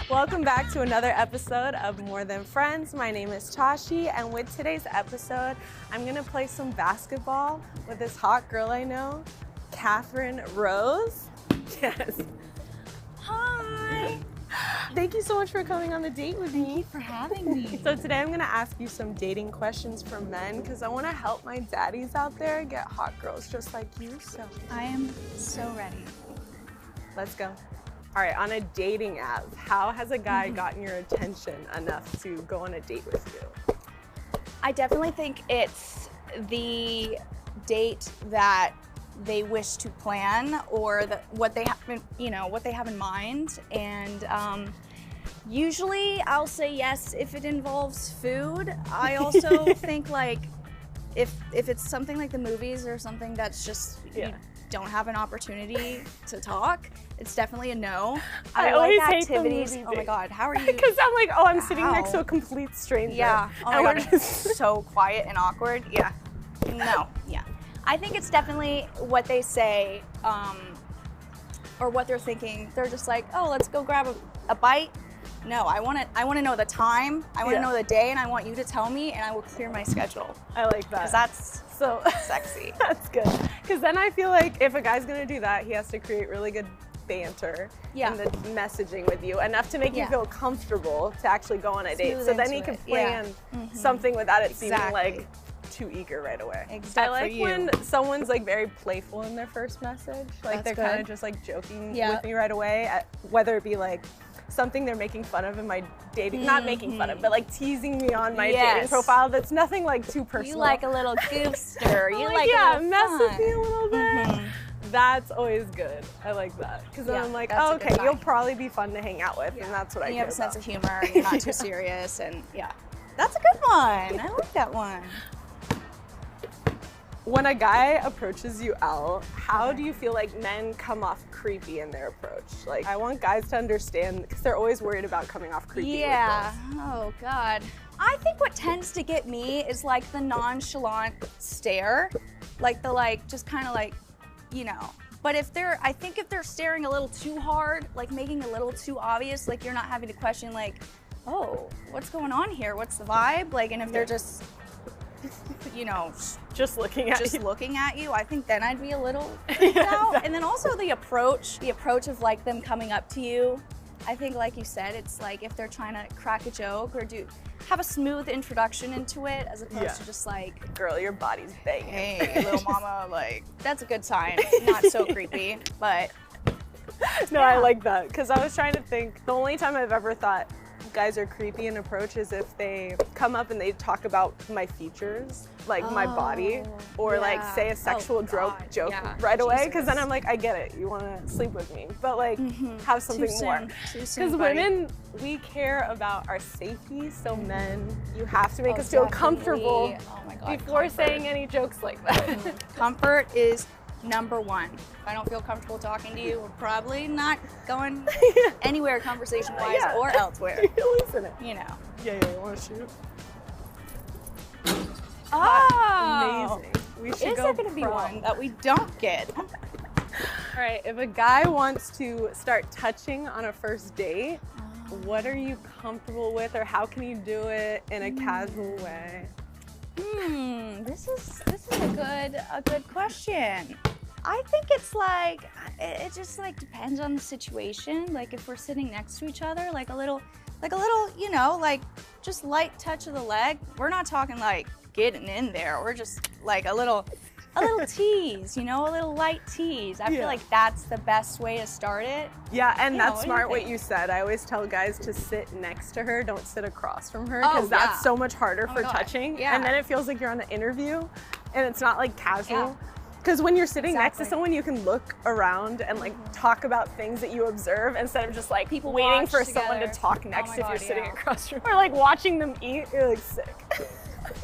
Welcome back to another episode of More Than Friends. My name is Tashi, and with today's episode, I'm gonna play some basketball with this hot girl I know, Katherine Rose. Yes. Hi. Thank you so much for coming on a date with me. Thank you for having me. So today I'm gonna ask you some dating questions for men because I wanna help my daddies out there get hot girls just like you, so. I am so ready. Let's go. All right, on a dating app, how has a guy gotten your attention enough to go on a date with you? I definitely think it's the date that they wish to plan, or what they have in mind. And usually I'll say yes if it involves food. I also think like if it's something like the movies or something that's just you don't have an opportunity to talk, it's definitely a no. I like always activities. hate the movie Oh my God, how are you? Because I'm like, oh, I'm sitting next to a complete stranger. Yeah. Oh my and God, it's so quiet and awkward. Yeah. No. Yeah. I think it's definitely what they say, or what they're thinking. They're just like, oh, let's go grab a bite. No, I want to know the time. I want to know the day, and I want you to tell me, and I will clear my schedule. I like that. Because that's so sexy. That's good. Because then I feel like if a guy's gonna do that, he has to create really good banter in the messaging with you, enough to make you feel comfortable to actually go on a date. So then he can plan something without it seeming like too eager right away. Exactly. I like when someone's like very playful in their first message. Like they're kind of just like joking with me right away, whether it be like something they're making fun of in my dating, not making fun of, but like teasing me on my dating profile that's nothing like too personal. You like a little goofster. You like a little mess fun. with me a little bit. That's always good. I like that. Because then I'm like, oh, okay, you'll probably be fun to hang out with, and that's what I care about. You have a sense of humor, and you're not too serious, and that's a good one. I like that one. When a guy approaches you out, how do you feel like men come off creepy in their approach? Like, I want guys to understand, because they're always worried about coming off creepy. Yeah. Oh God. I think what tends to get me is like the nonchalant stare, like the just kind of like, But I think if they're staring a little too hard, like making it a little too obvious, like you're not having to question like, oh, what's going on here? What's the vibe? Like, and if they're just just looking at you, I think then I'd be a little freaked out. And then also the approach of like them coming up to you. I think, like you said, it's like if they're trying to crack a joke or have a smooth introduction into it, as opposed to just like, girl, your body's banging. Hey, little mama, like that's a good sign. Not so creepy, but no, I like that, because I was trying to think. The only time I've ever thought guys are creepy in approach is if they come up and they talk about my features, like my body, or like say a sexual joke right away, because then I'm like, I get it, you want to sleep with me, but like have something more. Because women, we care about our safety, so men, you have to make us feel comfortable before saying any jokes like that. Comfort is number one. If I don't feel comfortable talking to you, we're probably not going anywhere conversation-wise or elsewhere. Listen it. Yeah, you want to shoot? Oh, amazing. We should is there going to be one that we don't get? All right, if a guy wants to start touching on a first date, what are you comfortable with, or how can you do it in a casual way? This is a good question. I think it's like, it just like depends on the situation. Like if we're sitting next to each other, like a little, like just light touch of the leg. We're not talking like getting in there. We're just like a little tease, a little light tease. I feel like that's the best way to start it. Yeah, and that's smart what you said. I always tell guys to sit next to her, don't sit across from her, because that's so much harder for touching. And then it feels like you're on an interview, and it's not like casual. Because when you're sitting next to someone, you can look around and like talk about things that you observe, instead of just like people waiting for someone to talk next if you're sitting across from, or like watching them eat. You're like sick.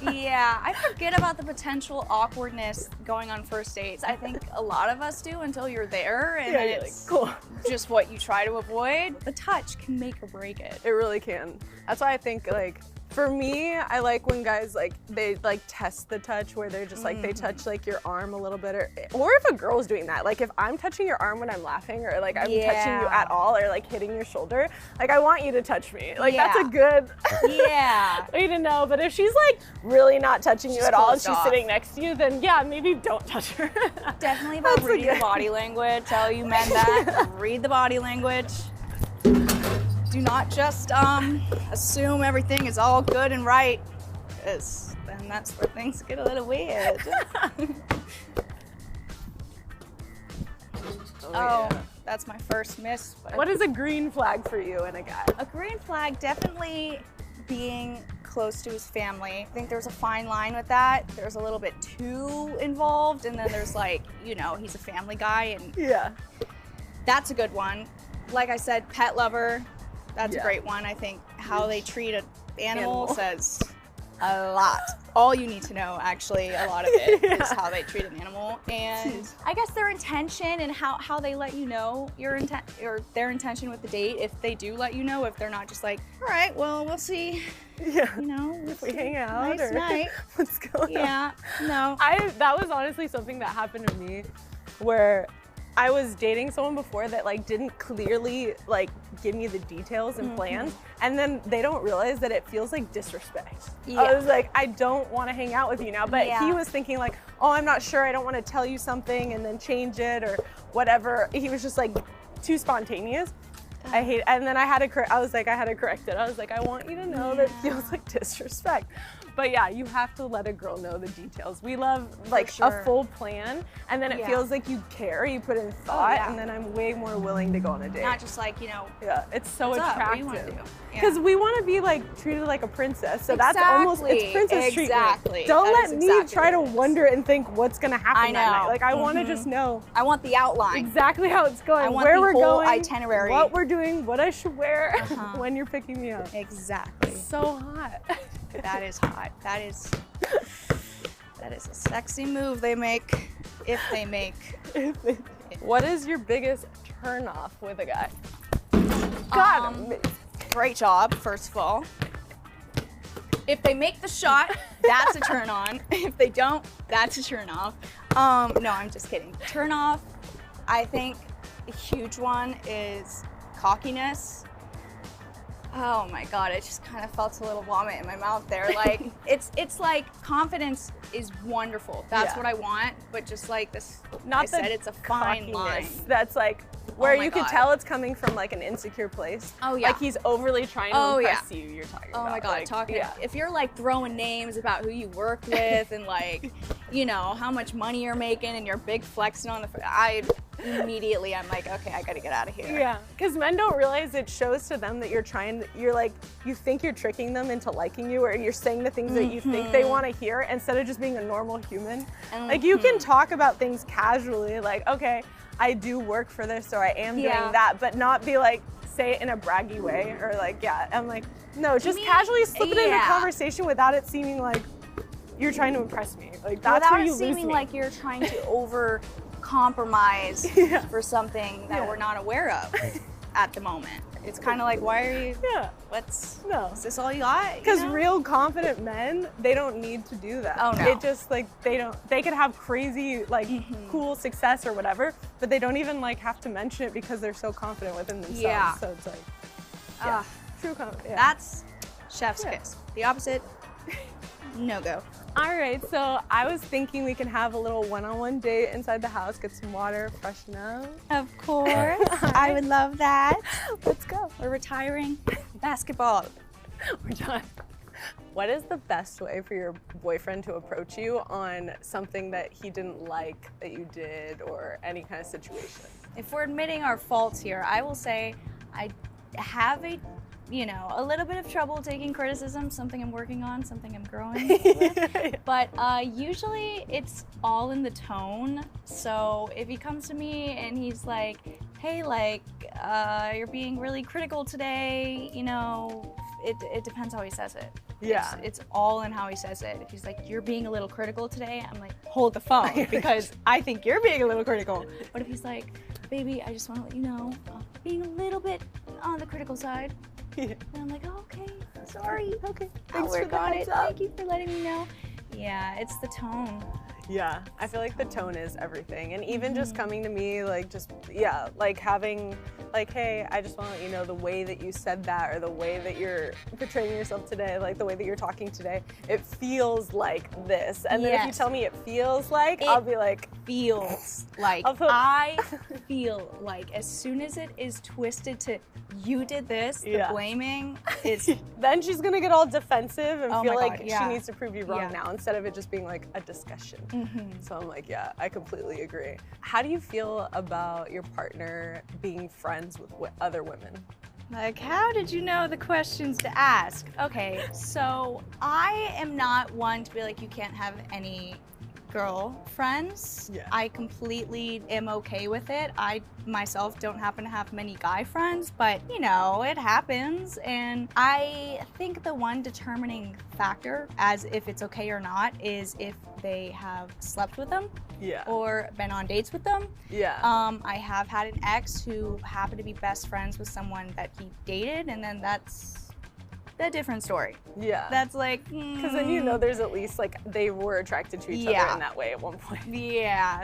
Yeah, I forget about the potential awkwardness going on first dates. I think a lot of us do until you're there, and it's cool. Just what you try to avoid. The touch can make or break it. It really can. That's why I think like For me, I like when guys like they like test the touch where they're just like they touch like your arm a little bit, or if a girl's doing that, like if I'm touching your arm when I'm laughing, or like I'm touching you at all, or like hitting your shoulder, like I want you to touch me. Like that's a good way to know. But if she's like really not touching you at all and she's sitting next to you, then yeah, maybe don't touch her. Definitely about reading the body language. Tell you men that. Read the body language. Do not just assume everything is all good and right, because then that's where things get a little weird. That's my first miss. What is a green flag for you in a guy? A green flag, definitely being close to his family. I think there's a fine line with that. There's a little bit too involved, and then there's like, you know, he's a family guy, and that's a good one. Like I said, pet lover. That's a great one. I think how they treat an animal says a lot. All you need to know, actually, a lot of it is how they treat an animal. And I guess their intention and how they let you know your intent or their intention with the date, if they do let you know, if they're not just like, all right, well, we'll see. Yeah. You know, if we hang out nice or night. What's going on? Yeah, no. That was honestly something that happened to me where I was dating someone before that like didn't clearly like give me the details and plans, and then they don't realize that it feels like disrespect. I was like, I don't want to hang out with you now, but he was thinking like, oh, I'm not sure, I don't want to tell you something and then change it or whatever. He was just like too spontaneous. I hate it. And then I had to correct it. I was like, I want you to know that feels like disrespect. But yeah, you have to let a girl know the details. We love like a full plan, and then it feels like you care, you put in thought, and then I'm way more willing to go on a date. Not just like, you know, it's so attractive. What do you want to do? Because we want to be like treated like a princess, so that's almost, it's princess treatment. Don't let me try to wonder and think what's gonna happen that night. Like I want to just know. I want the outline. Exactly how it's going, I want where the we're whole going, itinerary. what we're doing, what I should wear when you're picking me up. Exactly. So hot. That is hot. That is a sexy move they make, if they make. What is your biggest turn off with a guy? God, great job, first of all. If they make the shot, that's a turn on. If they don't, that's a turn off. No, I'm just kidding. Turn off, I think a huge one is cockiness. Oh my God, I just kind of felt a little vomit in my mouth there. Like, it's like confidence is wonderful. That's what I want, but just like this, I said, it's a fine line. That's like, where you can tell it's coming from like an insecure place. Oh yeah. Like he's overly trying to impress you, you're talking about. Oh my God, like, if you're like throwing names about who you work with and like, you know, how much money you're making and you're big flexing on I'm like, okay, I gotta get out of here. Yeah, because men don't realize it shows to them that you think you're tricking them into liking you, or you're saying the things that you think they want to hear instead of just being a normal human. Like you can talk about things casually, like, okay, I do work for this, or I am doing that, but not be like, say it in a braggy way, or like, I'm like, no, just casually slip it into conversation without it seeming like you're trying to impress me. Like that's where you lose me. Without seeming like you're trying to over compromise for something that we're not aware of at the moment. It's kind of like, why are you, is this all you got? Because real confident men, they don't need to do that. Oh no. It just like, they could have crazy like cool success or whatever, but they don't even like have to mention it because they're so confident within themselves. Yeah. So it's like, true confidence. Yeah. That's chef's kiss. The opposite, no go. All right, so I was thinking we can have a little one-on-one date inside the house, get some water, freshen up. Of course, I would love that. Let's go. We're retiring basketball. We're done. What is the best way for your boyfriend to approach you on something that he didn't like that you did, or any kind of situation? If we're admitting our faults here, I will say I have a little bit of trouble taking criticism, something I'm working on, something I'm growing with. But usually it's all in the tone. So if he comes to me and he's like, hey, like, you're being really critical today, you know, it depends how he says it. Yeah. It's all in how he says it. If he's like, you're being a little critical today, I'm like, hold the phone, because I think you're being a little critical. But if he's like, baby, I just want to let you know, being a little bit on the critical side. And I'm like, oh, okay, sorry. Okay. I'll Thanks for work the on heads it. up. Thank you for letting me know. Yeah, it's the tone. Yeah, I feel like the tone is everything. And even just coming to me, like, just, yeah, like having, like, hey, I just want to let you know the way that you said that, or the way that you're portraying yourself today, like the way that you're talking today, it feels like this. And then if you tell me it feels like, I'll be like, feels like, I feel like as soon as it is twisted to you did this, the blaming is. Then she's gonna get all defensive and feel like God, she needs to prove you wrong now, instead of it just being like a discussion. So I'm like, yeah, I completely agree. How do you feel about your partner being friends with other women? Like, how did you know the questions to ask? Okay, so I am not one to be like, you can't have any girl friends. Yeah. I completely am okay with it. I myself don't happen to have many guy friends, but you know, it happens. And I think the one determining factor as if it's okay or not is if they have slept with them or been on dates with them. I have had an ex who happened to be best friends with someone that he dated, and then that's a different story. That's like, because then you know there's at least like they were attracted to each other in that way at one point.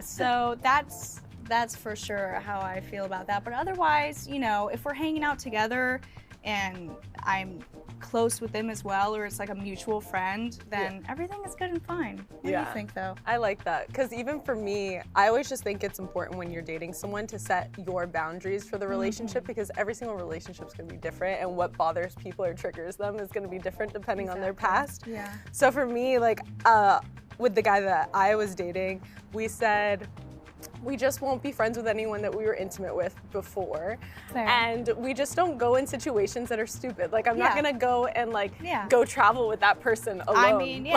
So that's for sure how I feel about that. But otherwise, you know, if we're hanging out together and I'm close with them as well, or it's like a mutual friend, then everything is good and fine. What do you think, though? I like that, because even for me, I always just think it's important when you're dating someone to set your boundaries for the relationship, because every single relationship is going to be different, and what bothers people or triggers them is going to be different depending on their past. So for me, like with the guy that I was dating, we said, we just won't be friends with anyone that we were intimate with before. And we just don't go in situations that are stupid. Like, I'm not gonna go and like go travel with that person alone. I mean,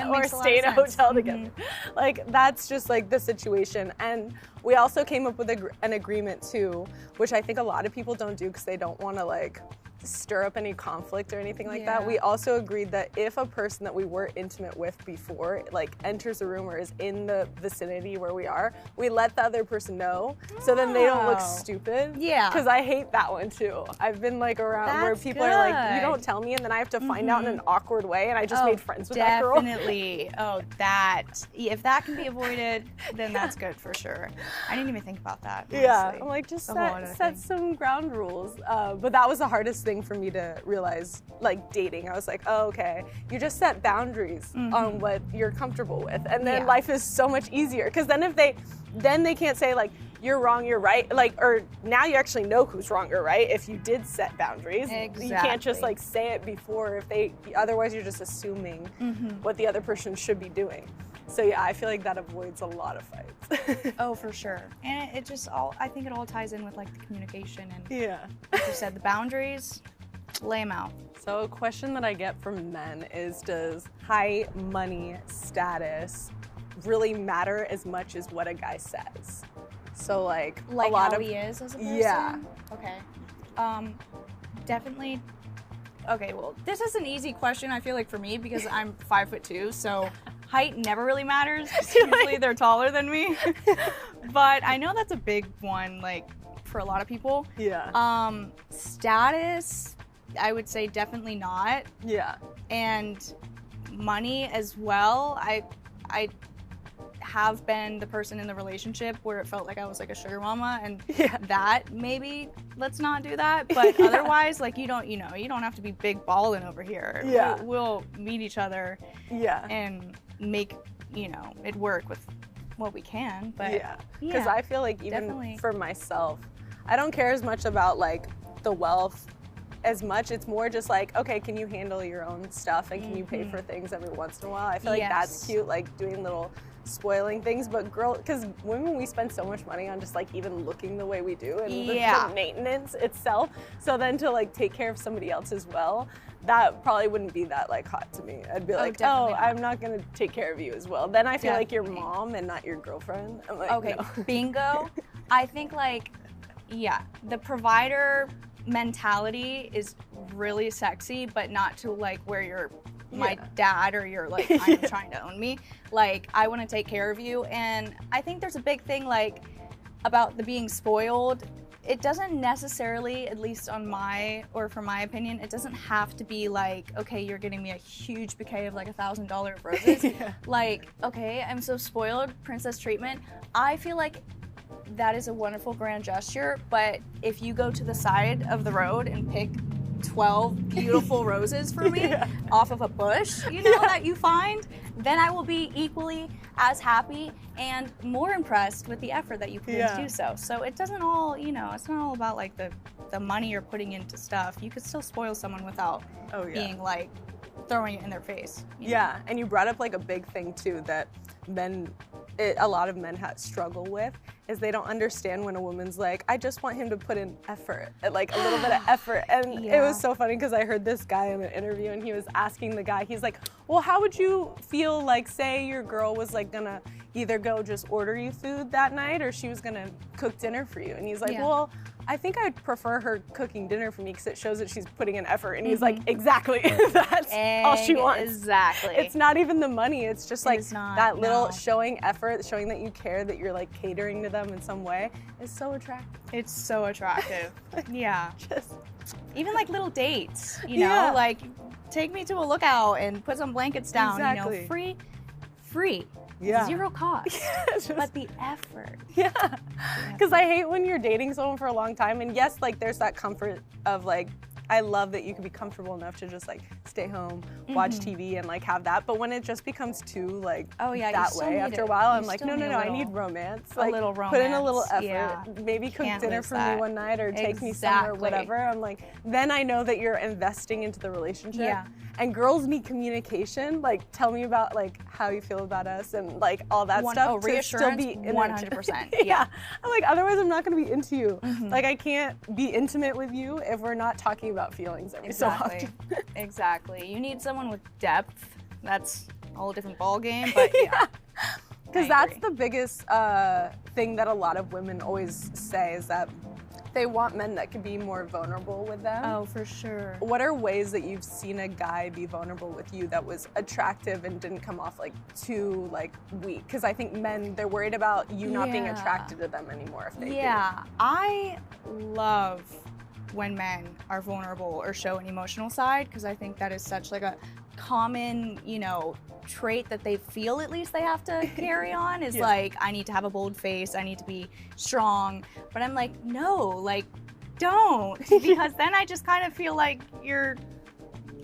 or stay in a hotel together. Like, that's just like the situation. And we also came up with an agreement too, which I think a lot of people don't do because they don't want to like stir up any conflict or anything like that. We also agreed that if a person that we were intimate with before like enters the room or is in the vicinity where we are, we let the other person know, so then they don't look stupid. Because I hate that one too. I've been like around where people are like, you don't tell me, and then I have to find out in an awkward way, and I just made friends with that girl. Definitely. If that can be avoided, then that's good for sure. I didn't even think about that. Honestly. I'm like, just set some ground rules. But that was the hardest thing for me to realize, like dating. I was like, oh, okay, you just set boundaries on what you're comfortable with, and then life is so much easier. Because then if they can't say like, you're wrong, you're right, like, or now you actually know who's wrong or right if you did set boundaries. You can't just like say it before otherwise you're just assuming what the other person should be doing. So yeah, I feel like that avoids a lot of fights. Oh, for sure. And it just I think it all ties in with like the communication and like you said, the boundaries, lay them out. So a question that I get from men is, does height, money, status really matter as much as what a guy says? So like a lot how of he is as a person? Okay. Definitely. Okay, well, this is an easy question, I feel like, for me, because I'm 5'2", so height never really matters. Usually they're taller than me. But I know that's a big one, like, for a lot of people. Status, I would say definitely not. And money as well. I have been the person in the relationship where it felt like I was like a sugar mama, and that maybe let's not do that. But otherwise, like, you don't have to be big ballin' over here. We'll meet each other and make it work with what we can. But because I feel like even for myself, I don't care as much about like the wealth as much. It's more just like, okay, can you handle your own stuff, and can you pay for things every once in a while? I feel like that's cute, like doing little spoiling things. But because women, we spend so much money on just like even looking the way we do, and the maintenance itself. So then to like take care of somebody else as well, that probably wouldn't be that like hot to me. I'd be like, oh, I'm not gonna take care of you as well. Then I feel like your mom and not your girlfriend. I'm like, okay, no. Bingo. I think like, the provider mentality is really sexy, but not to like where you're my dad or you're like, I'm trying to own me. Like, I want to take care of you. And I think there's a big thing like about the being spoiled it doesn't necessarily, at least on my, or from my opinion, it doesn't have to be like, okay, you're getting me a huge bouquet of like $1,000 roses. Yeah. Like, okay, I'm so spoiled, princess treatment. I feel like that is a wonderful grand gesture, but if you go to the side of the road and pick 12 beautiful roses for me off of a bush, you know, that you find, then I will be equally as happy and more impressed with the effort that you put in to do so. So it doesn't all, you know, it's not all about like the money you're putting into stuff. You could still spoil someone without being like throwing it in their face. Yeah, and you brought up like a big thing too that a lot of men struggle with, is they don't understand when a woman's like, I just want him to put in effort, like a little bit of effort. And it was so funny because I heard this guy in an interview and he was asking the guy, he's like, well, how would you feel like, say your girl was like gonna either go just order you food that night or she was gonna cook dinner for you? And he's like, well, I think I'd prefer her cooking dinner for me because it shows that she's putting in effort. And he's like, exactly, that's all she wants. Exactly. It's not even the money, it's just like that little showing effort, showing that you care, that you're like catering to them in some way is so attractive. It's so attractive. Yeah. Just even like little dates, you know, like take me to a lookout and put some blankets down, you know, free. Zero cost, but the effort. Yeah, because I hate when you're dating someone for a long time, and yes, like there's that comfort of like, I love that you can be comfortable enough to just like stay home, watch TV, and like have that. But when it just becomes too like that way, after a while, I'm like, no, I need romance. Like, a little romance. Put in a little effort. Maybe cook dinner for me one night or take me somewhere, whatever. I'm like, then I know that you're investing into the relationship. Yeah. And girls need communication. Like, tell me about like how you feel about us and like all that stuff. Oh, reassurance, to still be 100%. Yeah. I'm like, otherwise I'm not gonna be into you. Like, I can't be intimate with you if we're not talking about feelings every so often. Exactly. You need someone with depth. That's a whole different ball game, but Because that's the biggest thing that a lot of women always say, is that they want men that can be more vulnerable with them. Oh, for sure. What are ways that you've seen a guy be vulnerable with you that was attractive and didn't come off like too like weak? Because I think men, they're worried about you not being attracted to them anymore if they do. I love when men are vulnerable or show an emotional side, because I think that is such like a common, you know, trait that they feel at least they have to carry on is like, I need to have a bold face, I need to be strong. But I'm like, no, like, don't, because then I just kind of feel like you're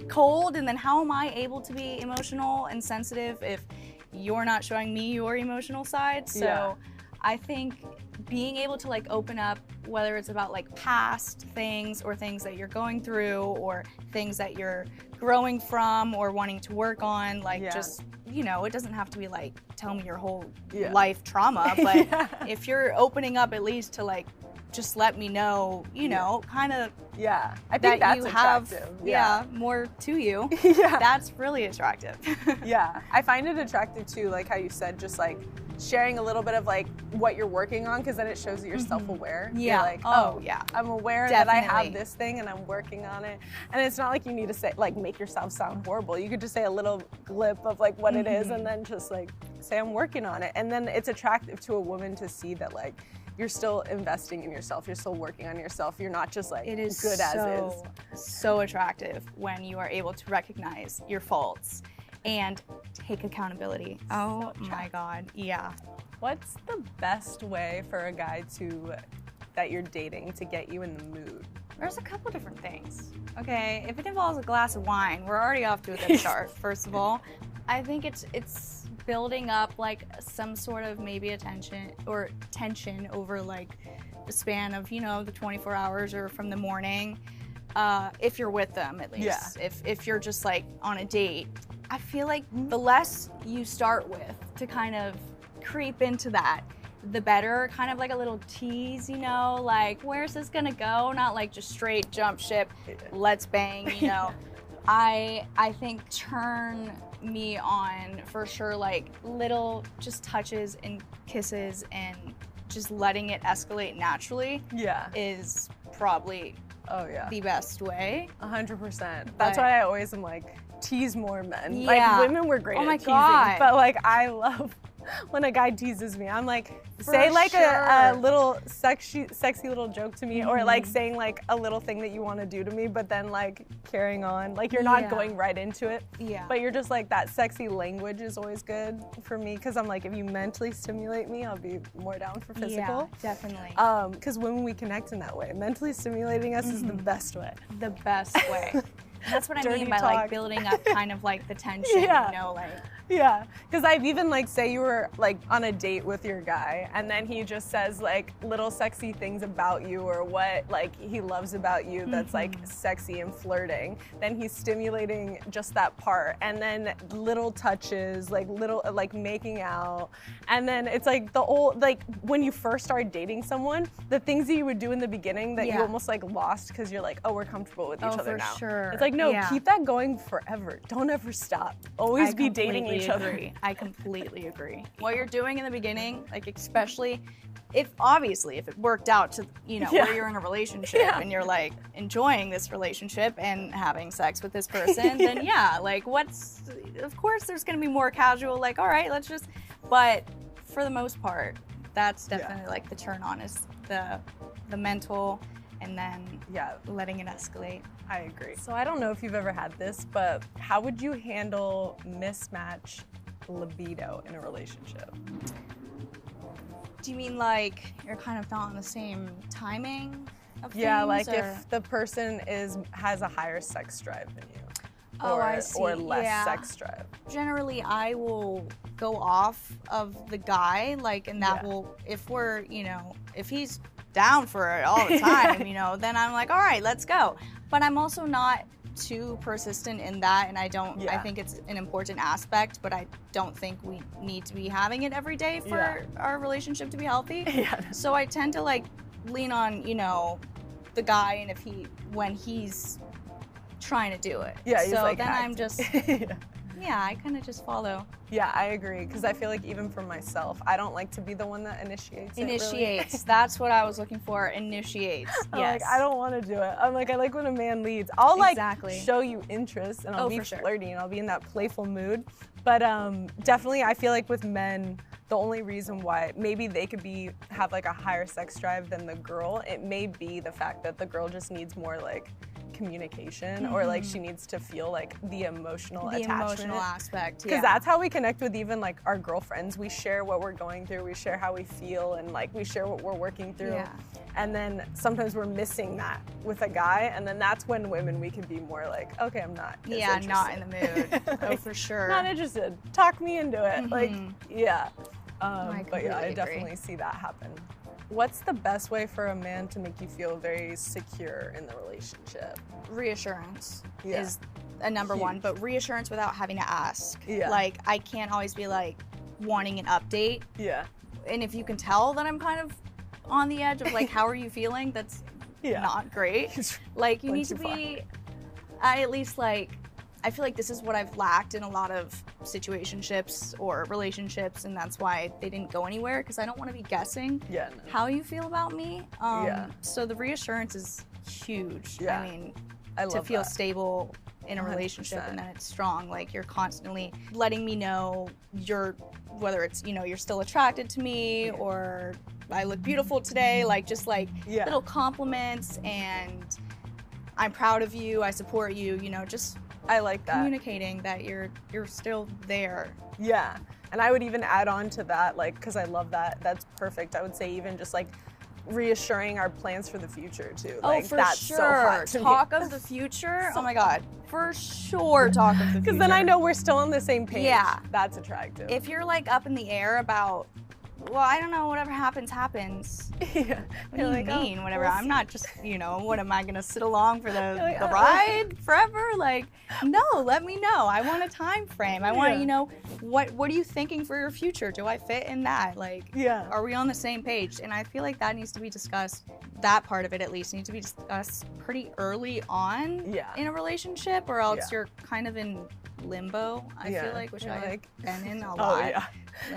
cold, and then how am I able to be emotional and sensitive if you're not showing me your emotional side? So I think being able to like open up, whether it's about like past things or things that you're going through or things that you're growing from or wanting to work on, like just, you know, it doesn't have to be like, tell me your whole life trauma, but if you're opening up at least to like, just let me know, you know, kind of I think that's you attractive. have more to you. That's really attractive. I find it attractive too, like how you said, just like sharing a little bit of like what you're working on, because then it shows that you're self-aware. You're like, I'm aware that I have this thing and I'm working on it. And it's not like you need to say, like, make yourself sound horrible. You could just say a little glip of like what it is, and then just like say I'm working on it. And then it's attractive to a woman to see that like you're still investing in yourself, you're still working on yourself, you're not just like it is good as is. So attractive when you are able to recognize your faults and take accountability. Oh my God, What's the best way for a guy that you're dating to get you in the mood? There's a couple different things. Okay, if it involves a glass of wine, we're already off to a good start, first of all. I think it's building up like some sort of maybe attention or tension over like the span of, you know, the 24 hours or from the morning, if you're with them at least. If you're just like on a date, I feel like the less you start with to kind of creep into that, the better. Kind of like a little tease, you know, like where's this gonna go? Not like just straight jump ship, let's bang, you know. I think turn me on for sure, like little just touches and kisses and just letting it escalate naturally is probably the best way. 100%. That's why I always am like, tease more men. Like women were great at teasing, but like I love when a guy teases me. I'm like, For say like sure. a little sexy little joke to me, or like saying like a little thing that you want to do to me, but then like carrying on. Like you're not going right into it. Yeah. But you're just like, that sexy language is always good for me, because I'm like, if you mentally stimulate me, I'll be more down for physical. Yeah, definitely. Because when we connect in that way, mentally stimulating us is the best way. The best way. And that's what I Dirty mean by talk. like building up kind of like the tension, you know, like. Yeah, because I've even like, say you were like on a date with your guy, and then he just says like little sexy things about you, or what like he loves about you that's like sexy and flirting. Then he's stimulating just that part, and then little touches, like little like making out, and then it's like the old, like when you first started dating someone, the things that you would do in the beginning that you almost like lost because you're like, oh, we're comfortable with each other now. Sure. It's like, no, keep that going forever. Don't ever stop. Always be dating each other. I completely agree. What you're doing in the beginning, like especially if obviously if it worked out to, you know, where you're in a relationship and you're like enjoying this relationship and having sex with this person, then like of course there's gonna be more casual, like, all right, let's just, but for the most part, that's definitely like the turn on is the mental, and then letting it escalate. I agree. So I don't know if you've ever had this, but how would you handle mismatch libido in a relationship? Do you mean like you're kind of not on the same timing of things? Yeah, like or? if the person has a higher sex drive than you. Oh, I see. Or less sex drive. Generally, I will go off of the guy, like, and that will, if we're, you know, if he's down for it all the time, you know, then I'm like, all right, let's go. But I'm also not too persistent in that, and I don't, I think it's an important aspect, but I don't think we need to be having it every day for our relationship to be healthy. So I tend to like lean on, you know, the guy, and if when he's trying to do it. Yeah, so like then acting. I'm just, I kind of just follow. Yeah, I agree, because I feel like even for myself, I don't like to be the one that initiates it, really. That's what I was looking for, initiates. I'm like, I don't want to do it. I'm like, I like when a man leads. I'll like show you interest, and I'll be flirty, and I'll be in that playful mood. But definitely, I feel like with men, the only reason why maybe they could have like a higher sex drive than the girl, it may be the fact that the girl just needs more like communication, or like she needs to feel like the emotional attachment. The emotional aspect, because that's how we connect with even like our girlfriends. We share what we're going through, we share how we feel, and like we share what we're working through. And then sometimes we're missing that with a guy, and then that's when women, we can be more like, okay, I'm not as interested. Not in the mood. Oh, for sure. Not interested. Talk me into it. Like, but I agree. definitely see that happen. What's the best way for a man to make you feel very secure in the relationship? Reassurance is a number one, but reassurance without having to ask. Like, I can't always be like wanting an update. And if you can tell that I'm kind of on the edge of like, how are you feeling? That's not great. Like, you need to be, at least like, I feel like this is what I've lacked in a lot of situationships or relationships, and that's why they didn't go anywhere, because I don't want to be guessing how you feel about me. So the reassurance is huge. I mean, to feel stable in a relationship 100%. And then it's strong. Like, you're constantly letting me know whether it's, you know, you're still attracted to me, or I look beautiful today, like just like little compliments, and I'm proud of you, I support you, you know, just I like that. Communicating that you're still there. Yeah, and I would even add on to that, like, because I love that. That's perfect. I would say even just like reassuring our plans for the future too. Like, for that's sure. So hot to talk me. Of the future. Oh my God, for sure. Talk of the future. Because then I know we're still on the same page. Yeah, that's attractive. If you're like up in the air about, well, I don't know, whatever happens, happens. What do you mean, whatever? I'm not just, you know, what am I gonna sit along for the ride forever? Like, no, let me know. I want a time frame. I want, you know, what are you thinking for your future? Do I fit in that? Like, are we on the same page? And I feel like that needs to be discussed, that part of it at least, needs to be discussed pretty early on in a relationship, or else you're kind of in limbo, I feel like, which I've been in a lot.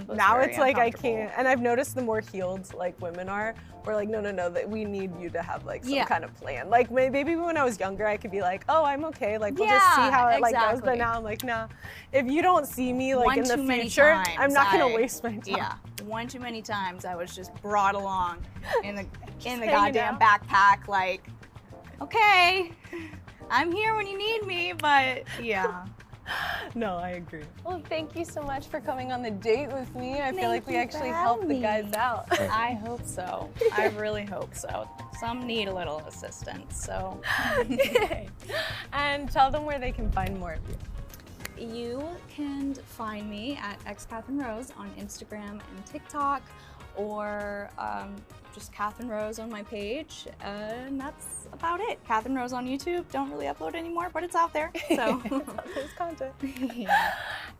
Now it's like I can't, and I've noticed the more healed like women are, we're like, no, that we need you to have like some kind of plan. Like maybe when I was younger, I could be like, oh, I'm okay, like we'll just see how it like goes. But now I'm like, nah, if you don't see me like in the future, I'm not gonna waste my time. Yeah, one too many times I was just brought along in the goddamn backpack, like, okay, I'm here when you need me, but yeah. No, I agree. Well, thank you so much for coming on the date with me. I feel like we actually helped the guys out. I hope so. I really hope so. Some need a little assistance, so. And tell them where they can find more of you. You can find me at Katherine Rose on Instagram and TikTok, or just Katherine Rose on my page, and that's about it. Katherine Rose on YouTube. Don't really upload anymore, but it's out there. So there's content. Yeah.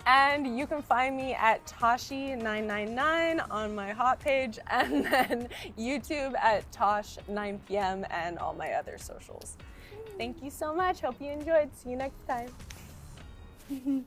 And you can find me at Tashi999 on my hot page, and then YouTube at Tash 9 p.m. and all my other socials. Thank you so much. Hope you enjoyed. See you next time.